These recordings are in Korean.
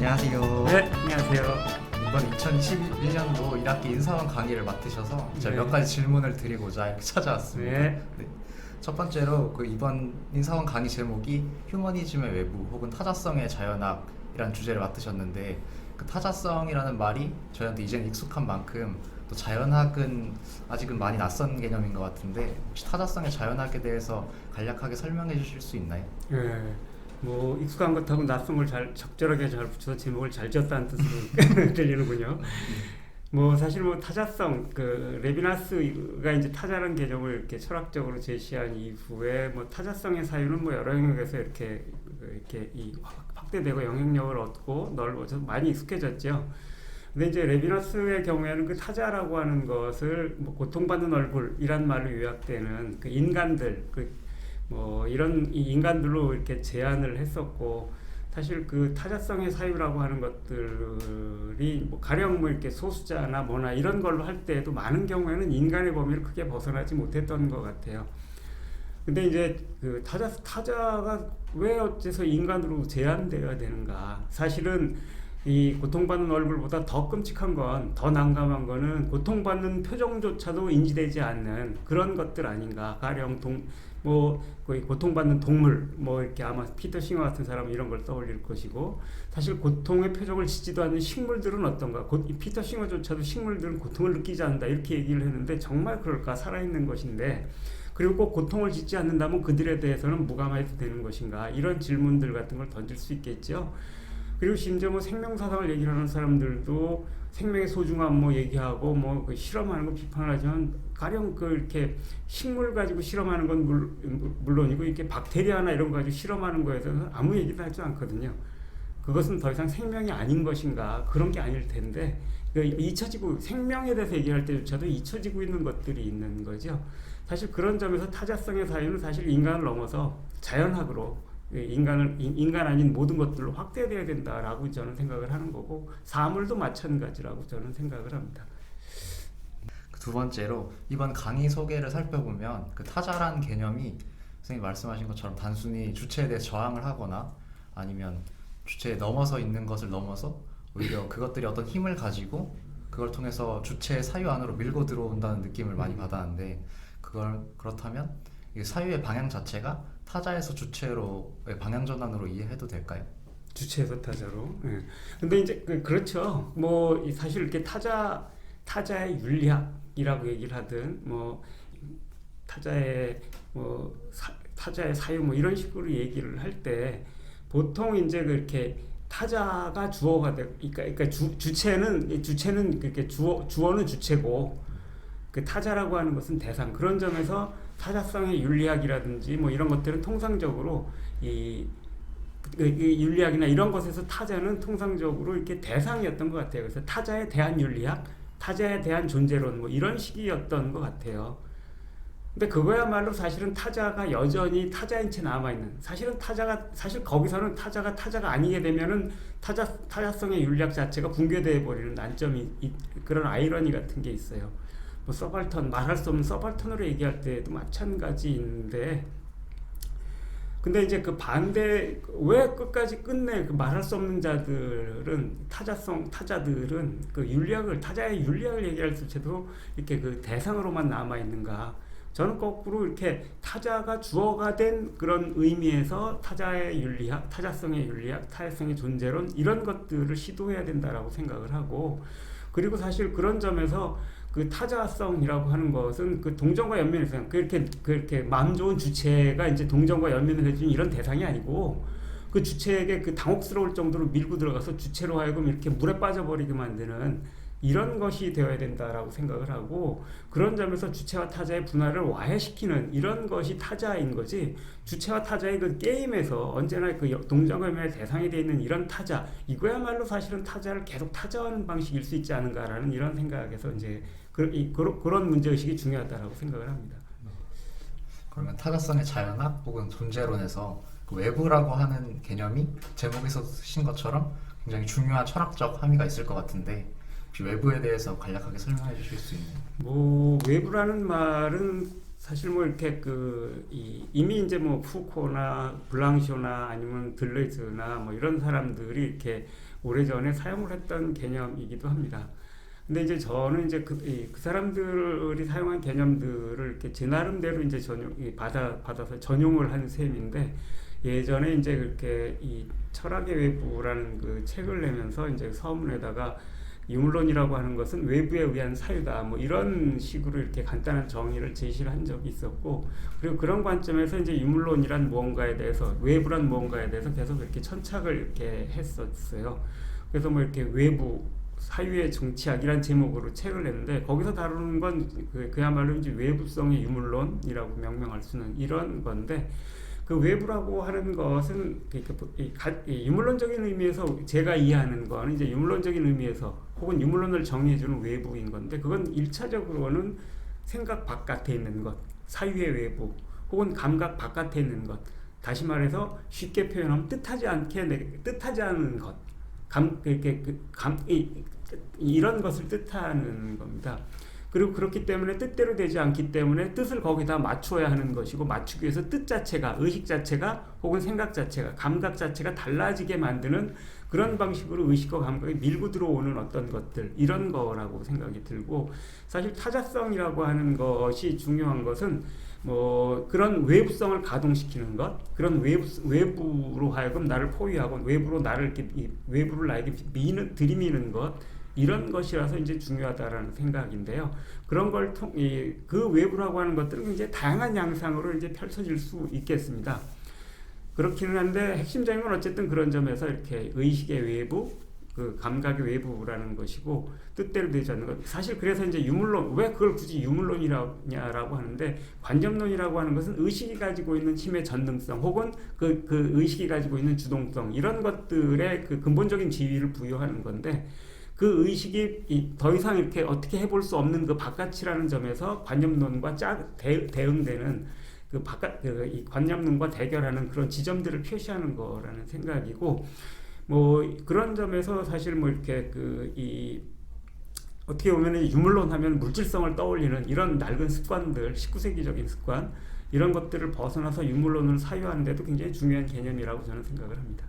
안녕하세요. 네, 안녕하세요. 이번 2021년도 1학기 인사원 강의를 맡으셔서 제가 네. 몇 가지 질문을 드리고자 이렇게 찾아왔습니다. 네. 첫 번째로 이번 인사원 강의 제목이 휴머니즘의 외부 혹은 타자성의 자연학이라는 주제를 맡으셨는데, 그 타자성이라는 말이 저희한테 이제는 익숙한 만큼 또 자연학은 아직은 많이 낯선 개념인 것 같은데, 혹시 타자성의 자연학에 대해서 간략하게 설명해 주실 수 있나요? 네. 뭐 익숙한 것하고 낯선 걸 잘 적절하게 잘 붙여서 제목을 잘 지었다는 뜻으로 들리는군요. 뭐 사실 뭐 타자성, 그 레비나스가 이제 타자라는 개념을 이렇게 철학적으로 제시한 이후에 뭐 타자성의 사유는 뭐 여러 영역에서 이렇게 확대되고 영향력을 얻고 넓어져서 많이 익숙해졌죠. 근데 이제 레비나스의 경우에는 그 타자라고 하는 것을 뭐 고통받는 얼굴이란 말로 요약되는 그 인간들, 뭐 이런 이 인간들로 이렇게 제안을 했었고, 사실 그 타자성의 사유라고 하는 것들이 뭐 가령 뭐 이렇게 소수자나 뭐나 이런 걸로 할 때에도 많은 경우에는 인간의 범위를 크게 벗어나지 못했던 것 같아요. 근데 이제 그 타자가 왜 어째서 인간으로 제한되어야 되는가? 사실은 이 고통받는 얼굴보다 더 끔찍한 건, 더 난감한 거는 고통받는 표정조차도 인지되지 않는 그런 것들 아닌가. 가령 거의 고통받는 동물, 뭐 이렇게 아마 피터 싱어 같은 사람은 이런 걸 떠올릴 것이고, 사실 고통의 표정을 짓지도 않는 식물들은 어떤가. 이 피터 싱어조차도 식물들은 고통을 느끼지 않는다 이렇게 얘기를 했는데, 정말 그럴까? 살아있는 것인데. 그리고 꼭 고통을 짓지 않는다면 그들에 대해서는 무감해도 되는 것인가? 이런 질문들 같은 걸 던질 수 있겠죠. 그리고 심지어 뭐 생명사상을 얘기하는 사람들도 생명의 소중함 뭐 얘기하고 뭐 그 실험하는 거 비판하지만, 가령 그 이렇게 식물 가지고 실험하는 건 물론이고 이렇게 박테리아나 이런 거 가지고 실험하는 거에서는 아무 얘기도 하지 않거든요. 그것은 더 이상 생명이 아닌 것인가? 그런 게 아닐 텐데, 잊혀지고 생명에 대해서 얘기할 때조차도 잊혀지고 있는 것들이 있는 거죠. 사실 그런 점에서 타자성의 사유는 사실 인간을 넘어서 자연학으로 인간 아닌 모든 것들로 확대돼야 된다라고 저는 생각을 하는 거고, 사물도 마찬가지라고 저는 생각을 합니다. 두 번째로 이번 강의 소개를 살펴보면 그 타자란 개념이 선생님 말씀하신 것처럼 단순히 주체에 대해 저항을 하거나 아니면 주체에 넘어서 있는 것을 넘어서 오히려 그것들이 어떤 힘을 가지고 그걸 통해서 주체의 사유 안으로 밀고 들어온다는 느낌을 많이 받았는데, 그렇다면 이 사유의 방향 자체가 타자에서 주체로의 방향 전환으로 이해해도 될까요? 주체에서 타자로. 예. 근데 이제 그렇죠. 뭐 사실 이렇게 타자의 윤리학이라고 얘기를 하든 뭐 타자의 타자의 사유 뭐 이런 식으로 얘기를 할 때, 보통 이제 그렇게 타자가 주어가 돼. 그러니까 주체는 그렇게 주어는 주체고, 그 타자라고 하는 것은 대상. 그런 점에서 타자성의 윤리학이라든지 뭐 이런 것들은 통상적으로 이 윤리학이나 이런 것에서 타자는 통상적으로 이렇게 대상이었던 것 같아요. 그래서 타자에 대한 윤리학, 타자에 대한 존재론 뭐 이런 식이었던 것 같아요. 근데 그거야말로 사실은 타자가 여전히 타자인 채 남아있는, 사실 거기서는 타자가 아니게 되면은 타자성의 윤리학 자체가 붕괴되어 버리는 난점이, 그런 아이러니 같은 게 있어요. 뭐 말할 수 없는 서발턴으로 얘기할 때도 마찬가지인데, 근데 이제 그 반대, 왜 끝까지 끝내 그 말할 수 없는 자들은, 타자들은 그 타자의 윤리학을 얘기할 때도 이렇게 그 대상으로만 남아있는가. 저는 거꾸로 이렇게 타자가 주어가 된 그런 의미에서 타자의 윤리학, 타자성의 윤리학, 타자성의 존재론 이런 것들을 시도해야 된다라고 생각을 하고, 그리고 사실 그런 점에서 그 타자성이라고 하는 것은 그 동정과 연민에서 그렇게 마음 좋은 주체가 이제 동정과 연민을 해주는 이런 대상이 아니고, 그 주체에게 그 당혹스러울 정도로 밀고 들어가서 주체로 하여금 이렇게 물에 빠져버리게 만드는 이런 것이 되어야 된다라고 생각을 하고, 그런 점에서 주체와 타자의 분할을 와해시키는 이런 것이 타자인 거지, 주체와 타자의 그 게임에서 언제나 그 동정과 연민의 대상이 되어 있는 이런 타자, 이거야말로 사실은 타자를 계속 타자하는 방식일 수 있지 않은가라는 이런 생각에서 이제 그런 문제의식이 중요하다고 생각을 합니다. 그러면 타자성의 자연학 혹은 존재론에서 그 외부라고 하는 개념이 제목에서 쓰신 것처럼 굉장히 중요한 철학적 함의가 있을 것 같은데, 혹시 외부에 대해서 간략하게 설명해 주실 수 있나요? 뭐 외부라는 말은 사실 뭐 이렇게 이미 이제 뭐 푸코나 블랑쇼나 아니면 들레즈나 뭐 이런 사람들이 이렇게 오래전에 사용을 했던 개념이기도 합니다. 근데 이제 저는 이제 그 사람들이 사용한 개념들을 이렇게 제 나름대로 이제 받아서 전용을 한 셈인데, 예전에 이제 그렇게 이 철학의 외부라는 그 책을 내면서 이제 서문에다가 유물론이라고 하는 것은 외부에 의한 사유다, 뭐 이런 식으로 이렇게 간단한 정의를 제시를 한 적이 있었고, 그리고 그런 관점에서 이제 유물론이란 무언가에 대해서, 외부란 무언가에 대해서 계속 이렇게 천착을 이렇게 했었어요. 그래서 뭐 이렇게 외부 사유의 정치학이란 제목으로 책을 냈는데, 거기서 다루는 건 그야말로 이제 외부성의 유물론이라고 명명할 수는 이런 건데, 그 외부라고 하는 것은 유물론적인 의미에서 제가 이해하는 건 이제 유물론적인 의미에서 혹은 유물론을 정의해주는 외부인 건데, 그건 1차적으로는 생각 바깥에 있는 것, 사유의 외부, 혹은 감각 바깥에 있는 것, 다시 말해서 쉽게 표현하면 뜻하지 않은 것, 이런 것을 뜻하는 겁니다. 그리고 그렇기 때문에 뜻대로 되지 않기 때문에 뜻을 거기다 맞춰야 하는 것이고, 맞추기 위해서 뜻 자체가, 의식 자체가 혹은 생각 자체가, 감각 자체가 달라지게 만드는 그런 방식으로 의식과 감각이 밀고 들어오는 어떤 것들, 이런 거라고 생각이 들고, 사실 타자성이라고 하는 것이 중요한 것은 뭐 그런 외부성을 가동시키는 것, 그런 외부로 하여금 나를 포위하고 외부로 나를 이렇게 외부를 나에게 들이미는 것, 이런 것이라서 이제 중요하다라는 생각인데요. 그런 걸 그 외부라고 하는 것들은 이제 다양한 양상으로 이제 펼쳐질 수 있겠습니다. 그렇기는 한데 핵심적인 건 어쨌든 그런 점에서 이렇게 의식의 외부, 그 감각의 외부라는 것이고, 뜻대로 되지 않는 것. 사실 그래서 이제 유물론, 왜 그걸 굳이 유물론이라고 하는데, 관념론이라고 하는 것은 의식이 가지고 있는 힘의 전능성, 혹은 그 의식이 가지고 있는 주동성, 이런 것들의 그 근본적인 지위를 부여하는 건데, 그 의식이 더 이상 이렇게 어떻게 해볼 수 없는 그 바깥이라는 점에서 관념론과 대응되는 이 관념론과 대결하는 그런 지점들을 표시하는 거라는 생각이고, 뭐 그런 점에서 사실 뭐 이렇게 어떻게 보면 유물론 하면 물질성을 떠올리는 이런 낡은 습관들, 19세기적인 습관, 이런 것들을 벗어나서 유물론을 사유하는데도 굉장히 중요한 개념이라고 저는 생각을 합니다.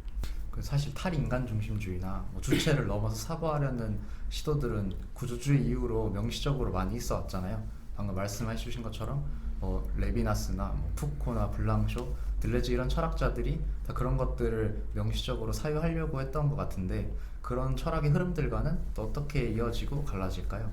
사실 탈인간 중심주의나 뭐 주체를 넘어서 사고하려는 시도들은 구조주의 이후로 명시적으로 많이 있어 왔잖아요. 방금 말씀해 주신 것처럼 레비나스나 뭐 푸코나 블랑쇼, 들레즈 이런 철학자들이 다 그런 것들을 명시적으로 사유하려고 했던 것 같은데, 그런 철학의 흐름들과는 또 어떻게 이어지고 갈라질까요?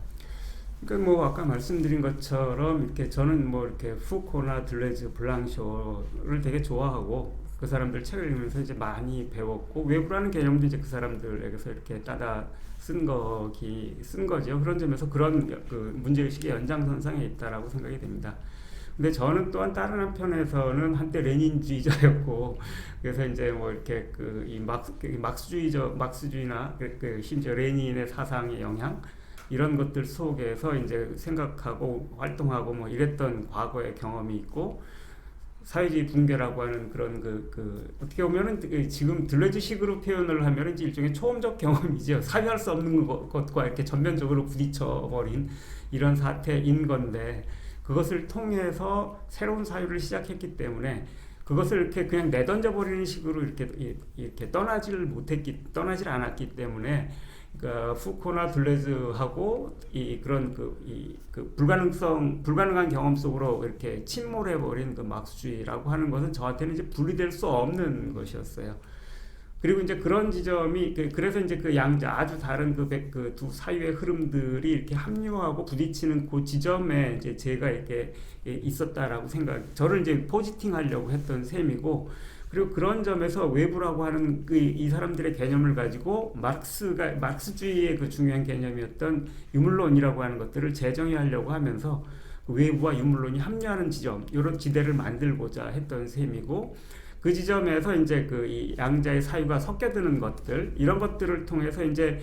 그러니까 뭐 아까 말씀드린 것처럼 이렇게 저는 뭐 이렇게 푸코나 들레즈, 블랑쇼를 되게 좋아하고, 그 사람들 책을 읽으면서 이제 많이 배웠고, 외부라는 개념도 이제 그 사람들에게서 이렇게 따다 쓴 거죠. 그런 점에서 그런 그 문제의식의 연장선상에 있다라고 생각이 됩니다. 근데 저는 또한 다른 한편에서는 한때 레닌주의자였고, 그래서 이제 뭐 이렇게 이 막스주의나 심지어 레닌의 사상의 영향, 이런 것들 속에서 이제 생각하고 활동하고 뭐 이랬던 과거의 경험이 있고, 사회주의 붕괴라고 하는 그런 어떻게 보면은 지금 들레즈식으로 표현을 하면 이제 일종의 초험적 경험이죠. 사유할 수 없는 것과 이렇게 전면적으로 부딪혀버린 이런 사태인 건데, 그것을 통해서 새로운 사유를 시작했기 때문에 그것을 이렇게 그냥 내던져 버리는 식으로 이렇게 떠나질 않았기 때문에, 그러니까 푸코나 들레즈하고 그런 불가능한 경험 속으로 이렇게 침몰해 버린 그 막스주의라고 하는 것은 저한테는 이제 분리될 수 없는 것이었어요. 그리고 이제 그런 지점이 그래서 이제 그 양자 아주 다른 그 두 사유의 흐름들이 이렇게 합류하고 부딪히는 그 지점에 이제 제가 이렇게 있었다라고 저를 이제 포지팅하려고 했던 셈이고, 그리고 그런 점에서 외부라고 하는 이 사람들의 개념을 가지고 막스주의의 그 중요한 개념이었던 유물론이라고 하는 것들을 재정의하려고 하면서 그 외부와 유물론이 합류하는 지점, 이런 지대를 만들고자 했던 셈이고, 그 지점에서 이제 이 양자의 사유가 섞여드는 것들, 이런 것들을 통해서 이제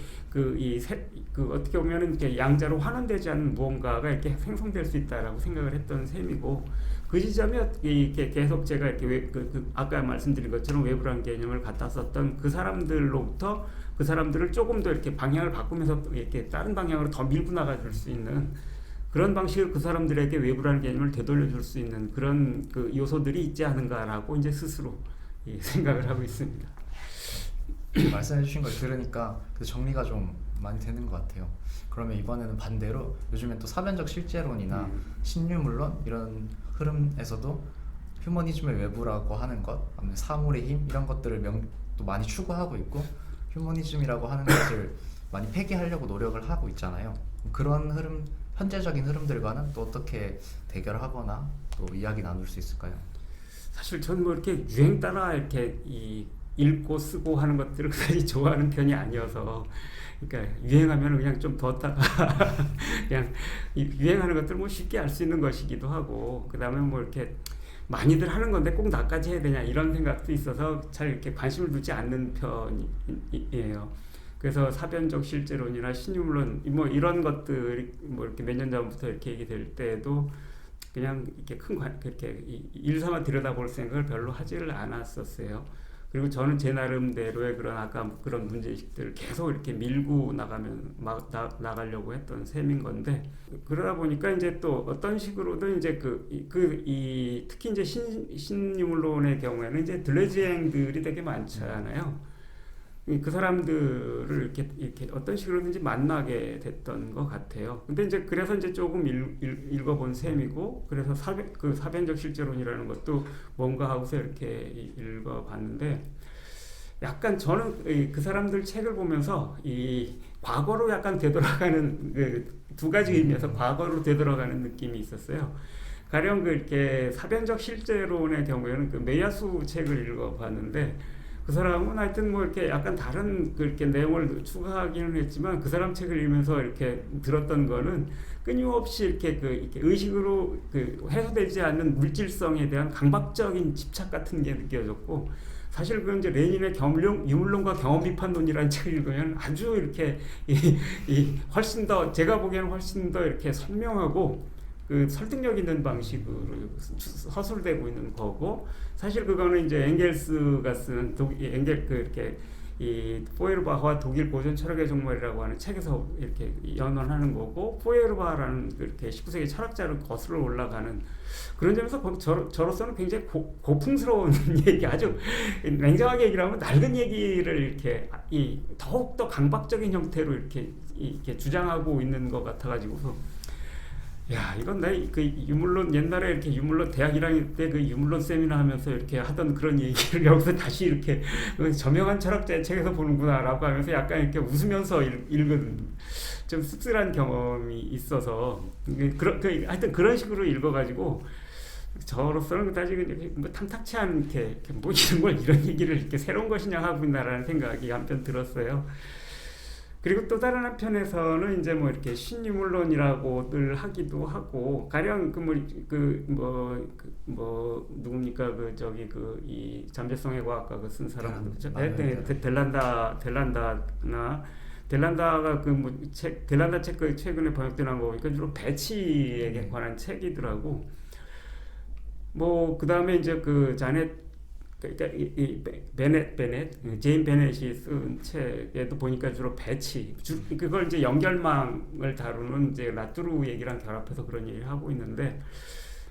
어떻게 보면은 이렇게 양자로 환원되지 않는 무언가가 이렇게 생성될 수 있다라고 생각을 했던 셈이고, 그 지점이 이렇게 계속 제가 이렇게 아까 말씀드린 것처럼 외부라는 개념을 갖다 썼던 그 사람들로부터 그 사람들을 조금 더 이렇게 방향을 바꾸면서 이렇게 다른 방향으로 더 밀고 나가줄 수 있는 그런 방식으로 그 사람들에게 외부라는 개념을 되돌려 줄 수 있는 그런 그 요소들이 있지 않은가라고 이제 스스로 생각을 하고 있습니다. 말씀해 주신 걸 들으니까 그 정리가 좀 많이 되는 것 같아요. 그러면 이번에는 반대로 요즘엔 또 사변적 실제론이나 신유물론 이런 흐름에서도 휴머니즘의 외부라고 하는 것, 아니면 사물의 힘 이런 것들을 또 많이 추구하고 있고 휴머니즘이라고 하는 것을 많이 폐기하려고 노력을 하고 있잖아요. 그런 흐름, 현재적인 흐름들과는 또 어떻게 대결하거나 또 이야기 나눌 수 있을까요? 사실 저는 뭐 이렇게 유행 따라 이렇게 읽고 쓰고 하는 것들을 그다지 좋아하는 편이 아니어서, 그러니까 유행하면 그냥 좀 뒀다가 그냥 유행하는 것들 뭐 쉽게 알 수 있는 것이기도 하고, 그 다음에 뭐 이렇게 많이들 하는 건데 꼭 나까지 해야 되냐 이런 생각도 있어서 잘 이렇게 관심을 두지 않는 편이에요. 그래서 사변적 실제론이나 신유물론 뭐 이런 것들이 뭐 이렇게 몇 년 전부터 이렇게 얘기될 때도 그냥 이렇게 그렇게 일삼아 들여다볼 생각을 별로 하지를 않았었어요. 그리고 저는 제 나름대로의 그런 아까 그런 문제의식들을 계속 이렇게 밀고 나가려고 했던 셈인 건데, 그러다 보니까 이제 또 어떤 식으로든 이제 특히 이제 신유물론의 경우에는 이제 들레지앵들이 되게 많잖아요. 그 사람들을 이렇게 어떤 식으로든지 만나게 됐던 것 같아요. 근데 이제 그래서 이제 조금 읽어본 셈이고, 그래서 사변적 실제론이라는 것도 뭔가 하고서 이렇게 읽어봤는데, 약간 저는 그 사람들 책을 보면서 이 과거로 약간 되돌아가는 두 가지 의미에서 과거로 되돌아가는 느낌이 있었어요. 가령 이렇게 사변적 실제론의 경우에는 그 메야수 책을 읽어봤는데, 그 사람은 하여튼 뭐 이렇게 약간 다른 그렇게 내용을 추가하기는 했지만, 그 사람 책을 읽으면서 이렇게 들었던 거는 끊임없이 이렇게 의식으로 해소되지 않는 물질성에 대한 강박적인 집착 같은 게 느껴졌고, 사실 그건 이제 레닌의 유물론과 경험비판론이라는 책을 읽으면 아주 이렇게 훨씬 더, 제가 보기에는 훨씬 더 이렇게 선명하고 설득력 있는 방식으로 서술되고 있는 거고, 사실 그거는 이제 엥겔스가 쓴 이렇게 포에르바흐와 독일 고전 철학의 종말이라고 하는 책에서 이렇게 연원하는 거고, 포에르바흐라는 이렇게 19세기 철학자를 거슬러 올라가는 그런 점에서 저로서는 굉장히 고풍스러운 얘기, 아주 냉정하게 얘기를 하면 낡은 얘기를 이렇게 더욱더 강박적인 형태로 이렇게 주장하고 있는 것 같아가지고서, 야, 이건 유물론, 옛날에 이렇게 유물론 대학 1학년 때 유물론 세미나 하면서 이렇게 하던 그런 얘기를 여기서 다시 이렇게 저명한 철학자의 책에서 보는구나라고 하면서 약간 이렇게 웃으면서 읽은 좀 씁쓸한 경험이 있어서, 하여튼 그런 식으로 읽어가지고 저로서는 그다지 뭐 탐탁치 않게 뭐 이런 얘기를 이렇게 새로운 것이냐 하고 있나라는 생각이 한편 들었어요. 그리고 또 다른 한편에서는 이제 뭐 이렇게 신유물론이라고들 하기도 하고, 가령 누굽니까 이 잠재성의 과학가 쓴 사람 누구죠? 델란다가 델란다 책 최근에 번역된 거 보니까 주로 배치에 관한 책이더라고. 뭐 그 다음에 이제 제임 베넷이 쓴 책에도 보니까 주로 그걸 이제 연결망을 다루는 이제 라뚜루 얘기랑 결합해서 그런 얘기를 하고 있는데,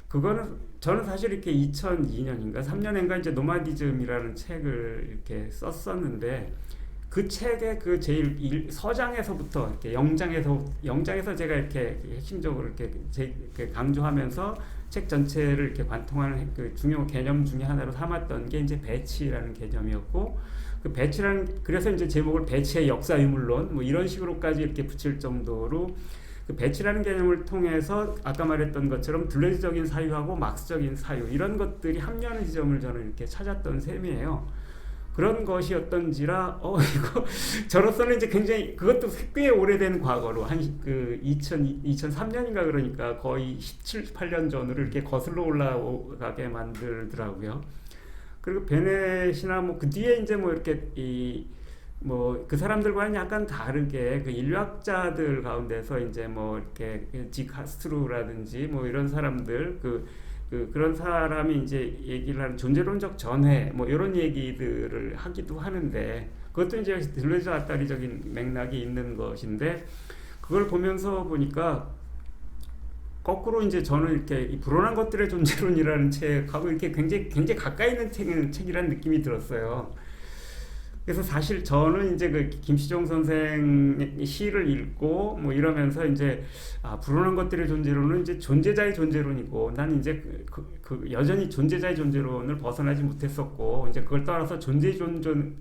그거는 저는 사실 이렇게 2002년인가 3년인가 이제 노마디즘이라는 책을 이렇게 썼었는데, 그 책의 제일 서장에서부터 이렇게 영장에서 제가 이렇게 핵심적으로 이렇게 강조하면서 책 전체를 이렇게 관통하는 중요 개념 중에 하나로 삼았던 게 이제 배치라는 개념이었고, 그래서 이제 제목을 배치의 역사 유물론 뭐 이런 식으로까지 이렇게 붙일 정도로 배치라는 개념을 통해서 아까 말했던 것처럼 둘레지적인 사유하고 막스적인 사유 이런 것들이 합류하는 지점을 저는 이렇게 찾았던 셈이에요. 그런 것이었던지라 이거 저로서는 이제 굉장히 그것도 꽤 오래된 과거로 2003년인가 그러니까 거의 17, 18년 전으로 이렇게 거슬러 올라가게 만들더라고요. 그리고 베넷이나 뭐 그 뒤에 이제 뭐 이렇게 그 사람들과는 약간 다르게 인류학자들 가운데서 이제 뭐 이렇게 지카스트루라든지 뭐 이런 사람들 그런 사람이 이제 얘기를 하는 존재론적 전회 뭐 이런 얘기들을 하기도 하는데, 그것도 이제 들레즈 아따리적인 맥락이 있는 것인데, 그걸 보면서 보니까 거꾸로 이제 저는 이렇게 이 불온한 것들의 존재론이라는 책하고 이렇게 굉장히 가까이 있는 책이라는 느낌이 들었어요. 그래서 사실 저는 이제 그 김시종 선생의 시를 읽고 뭐 이러면서 이제 불온한 것들의 존재론은 이제 존재자의 존재론이고, 나는 이제 여전히 존재자의 존재론을 벗어나지 못했었고, 이제 그걸 따라서 존재의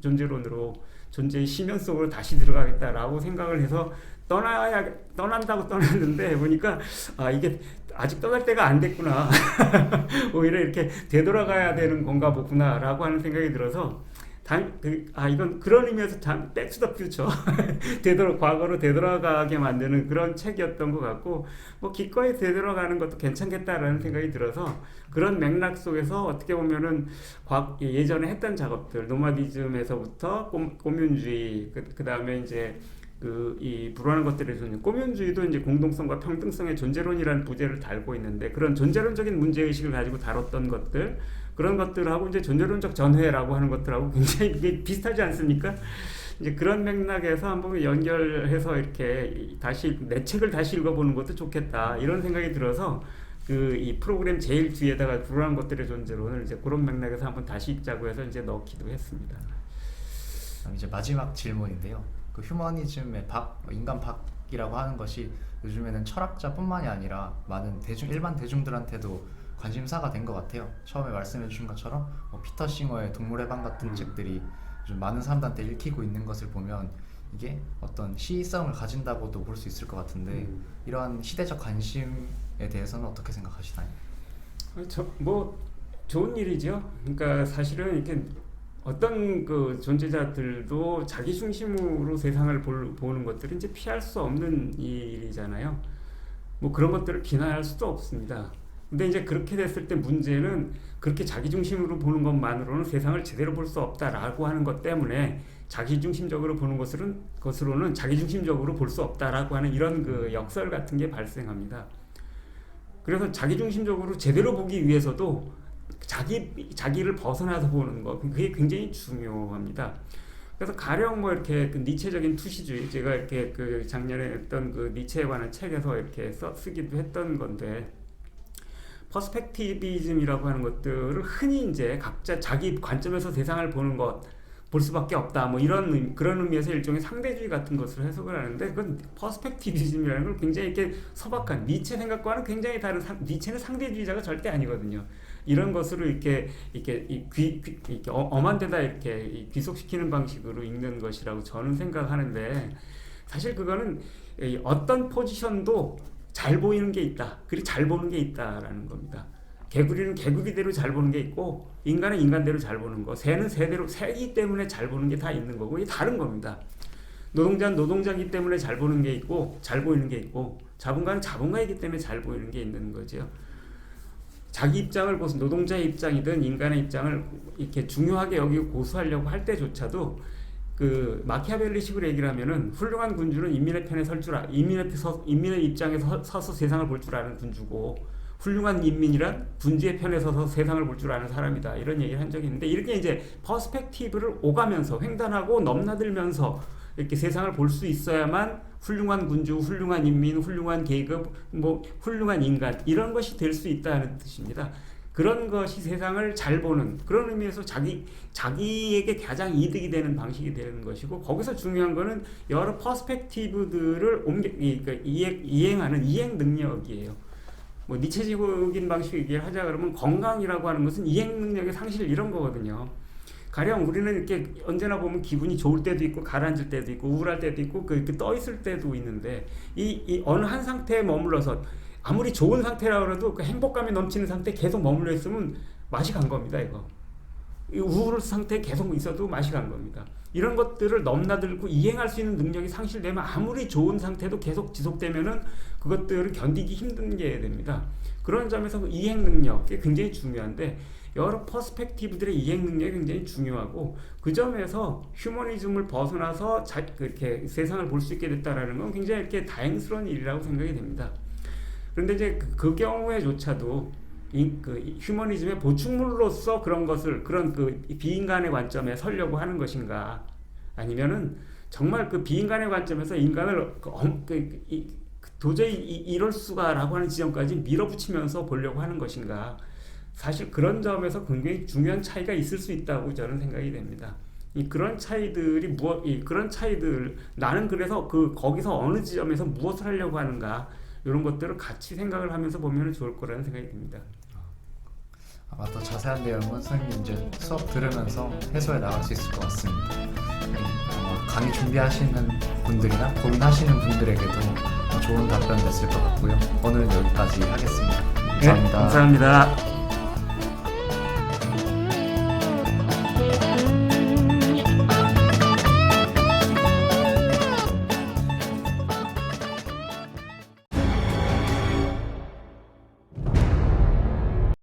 존재론으로 존재의 심연 속으로 다시 들어가겠다라고 생각을 해서 떠난다고 떠났는데, 보니까 이게 아직 떠날 때가 안 됐구나. 오히려 이렇게 되돌아가야 되는 건가 보구나라고 하는 생각이 들어서, 이건 그런 의미에서 참 백투더 퓨처 과거로 되돌아가게 만드는 그런 책이었던 것 같고, 뭐 기꺼이 되돌아가는 것도 괜찮겠다라는 생각이 들어서, 그런 맥락 속에서 어떻게 보면은 예전에 했던 작업들, 노마디즘에서부터 꼬뮌주의, 그 다음에 이제 이 불안한 것들에 대해서 꼬뮌주의도 이제 공동성과 평등성의 존재론이라는 부제를 달고 있는데, 그런 존재론적인 문제의식을 가지고 다뤘던 것들, 그런 것들하고 이제 존재론적 전회라고 하는 것들하고 굉장히 비슷하지 않습니까? 이제 그런 맥락에서 한번 연결해서 이렇게 다시 내 책을 다시 읽어보는 것도 좋겠다, 이런 생각이 들어서 이 프로그램 제일 뒤에다가 불안한 것들의 존재론을 이제 그런 맥락에서 한번 다시 읽자고 해서 이제 넣기도 했습니다. 이제 마지막 질문인데요. 그 휴머니즘의 인간 박이라고 하는 것이 요즘에는 철학자뿐만이 아니라 많은 일반 대중들한테도 관심사가 된 것 같아요. 처음에 말씀해 주신 것처럼 피터 싱어의 동물의 방 같은 책들이 요즘 많은 사람들한테 읽히고 있는 것을 보면 이게 어떤 시의성을 가진다고도 볼 수 있을 것 같은데, 이러한 시대적 관심에 대해서는 어떻게 생각하시나요? 뭐 좋은 일이죠. 그러니까 사실은 이렇게 어떤 그 존재자들도 자기 중심으로 세상을 보는 것들은 이제 피할 수 없는 일이잖아요. 뭐 그런 것들을 비난할 수도 없습니다. 근데 이제 그렇게 됐을 때 문제는, 그렇게 자기 중심으로 보는 것만으로는 세상을 제대로 볼 수 없다라고 하는 것 때문에 자기 중심적으로 보는 것으로는 자기 중심적으로 볼 수 없다라고 하는 이런 그 역설 같은 게 발생합니다. 그래서 자기 중심적으로 제대로 보기 위해서도 자기를 벗어나서 보는 것, 그게 굉장히 중요합니다. 그래서 가령 뭐 이렇게 니체적인 투시주의, 제가 이렇게 작년에 했던 니체에 관한 책에서 이렇게 쓰기도 했던 건데, 퍼스펙티비즘이라고 하는 것들을 흔히 이제 각자 자기 관점에서 세상을 볼 수밖에 없다, 뭐 그런 의미에서 일종의 상대주의 같은 것을 해석을 하는데, 그건 퍼스펙티비즘이라는 걸 굉장히 이렇게 소박한, 니체 생각과는 굉장히 다른, 니체는 상대주의자가 절대 아니거든요. 이런 것으로 이렇게 엄한 데다 이렇게 귀속시키는 방식으로 읽는 것이라고 저는 생각하는데, 사실 그거는 어떤 포지션도 잘 보이는 게 있다, 그리고 잘 보는 게 있다라는 겁니다. 개구리는 개구리대로 잘 보는 게 있고, 인간은 인간대로 잘 보는 거, 새는 새대로, 새이기 때문에 잘 보는 게 다 있는 거고, 이게 다른 겁니다. 노동자는 노동자이기 때문에 잘 보는 게 있고, 잘 보이는 게 있고, 자본가는 자본가이기 때문에 잘 보이는 게 있는 거죠. 자기 입장을 노동자의 입장이든 인간의 입장을 이렇게 중요하게 여기고 고수하려고 할 때조차도, 마키아벨리식으로 얘기를 하면은, 훌륭한 군주는 인민의 편에 인민의 입장에 서서 세상을 볼 줄 아는 군주고, 훌륭한 인민이란 군주의 편에 서서 세상을 볼 줄 아는 사람이다, 이런 얘기를 한 적이 있는데, 이렇게 이제 퍼스펙티브를 오가면서 횡단하고 넘나들면서 이렇게 세상을 볼 수 있어야만 훌륭한 군주, 훌륭한 인민, 훌륭한 계급, 뭐 훌륭한 인간, 이런 것이 될 수 있다는 뜻입니다. 그런 것이 세상을 잘 보는, 그런 의미에서 자기에게 가장 이득이 되는 방식이 되는 것이고, 거기서 중요한 거는 여러 퍼스펙티브들을 이행하는 이행 능력이에요. 뭐 니체적인 방식으로 얘기를 하자 그러면, 건강이라고 하는 것은 이행 능력의 상실, 이런 거거든요. 가령 우리는 이렇게 언제나 보면 기분이 좋을 때도 있고, 가라앉을 때도 있고, 우울할 때도 있고, 떠 있을 때도 있는데, 이 어느 한 상태에 머물러서, 아무리 좋은 상태라 해도 행복감이 넘치는 상태에 계속 머물러 있으면 맛이 간 겁니다, 이거. 이 우울 상태에 계속 있어도 맛이 간 겁니다. 이런 것들을 넘나들고 이행할 수 있는 능력이 상실되면, 아무리 좋은 상태도 계속 지속되면은 그것들을 견디기 힘든 게 됩니다. 그런 점에서 이행 능력이 굉장히 중요한데, 여러 퍼스펙티브들의 이행 능력이 굉장히 중요하고, 그 점에서 휴머니즘을 벗어나서 이렇게 세상을 볼 수 있게 됐다라는 건 굉장히 이렇게 다행스러운 일이라고 생각이 됩니다. 그런데 이제 그 경우에조차도 휴머니즘의 보충물로서 그런 비인간의 관점에 서려고 하는 것인가, 아니면은 정말 비인간의 관점에서 인간을 도저히 이럴 수가라고 하는 지점까지 밀어붙이면서 보려고 하는 것인가. 사실 그런 점에서 굉장히 중요한 차이가 있을 수 있다고 저는 생각이 됩니다. 그런 차이들이 그런 차이들 나는 그래서 거기서 어느 지점에서 무엇을 하려고 하는가 이런 것들을 같이 생각을 하면서 보면 좋을 거라는 생각이 듭니다. 아마 더 자세한 내용은 선생님 이제 수업 들으면서 해소해 나갈 수 있을 것 같습니다. 강의 준비하시는 분들이나 고민하시는 분들에게도 좋은 답변 됐을 것 같고요. 오늘은 여기까지 하겠습니다. 감사합니다. 네, 감사합니다.